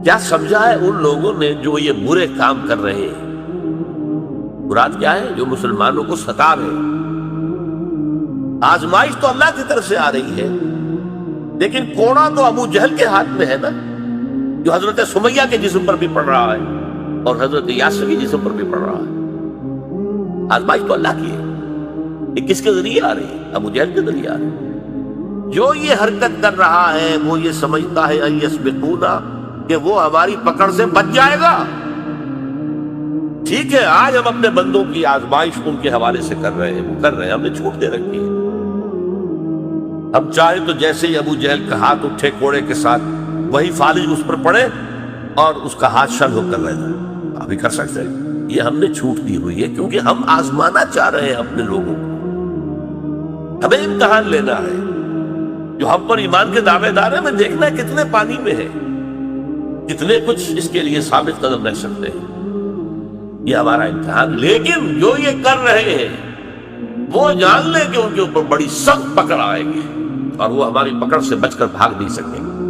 کیا سمجھا ہے ان لوگوں نے جو یہ برے کام کر رہے ہیں؟ مراد کیا ہے؟ جو مسلمانوں کو ستا رہے ہیں۔ آزمائش تو اللہ کی طرف سے آ رہی ہے، لیکن کوڑا تو ابو جہل کے ہاتھ میں ہے نا، جو حضرت سمیہ کے جسم پر بھی پڑ رہا ہے اور حضرت یاسر کے جسم پر بھی پڑ رہا ہے۔ آزمائش تو اللہ کی ہے، یہ کس کے ذریعے آ رہی ہے؟ ابو جہل کے ذریعے آ رہی ہے۔ جو یہ حرکت کر رہا ہے وہ یہ سمجھتا ہے ان یسبقونا، کہ وہ ہماری پکڑ سے بچ جائے گا۔ ٹھیک ہے، آج ہم اپنے بندوں کی آزمائش ان کے حوالے سے کر رہے ہیں، وہ کر رہے ہیں، ہم نے چھوٹ دے رکھی ہے۔ ہم چاہے تو جیسے ہی ابو جہل کا ہاتھ اٹھے کوڑے کے ساتھ، وہی فالج اس پر پڑے اور اس کا ہاتھ شل ہو کر رہ جائے، ابھی کر سکتے ہیں۔ یہ ہم نے چھوٹ دی ہوئی ہے، کیونکہ ہم آزمانا چاہ رہے ہیں اپنے لوگوں کو، ہمیں امتحان لینا ہے۔ جو ہم پر ایمان کے دعوے دار ہیں، ہمیں دیکھنا ہے کتنے پانی میں ہے، کتنے کچھ اس کے لیے ثابت قدم رہ سکتے ہیں، یہ ہمارا امتحان۔ لیکن جو یہ کر رہے ہیں وہ جان لیں کہ ان کے اوپر بڑی سخت پکڑ آئے گی، اور وہ ہماری پکڑ سے بچ کر بھاگ نہیں سکیں گے۔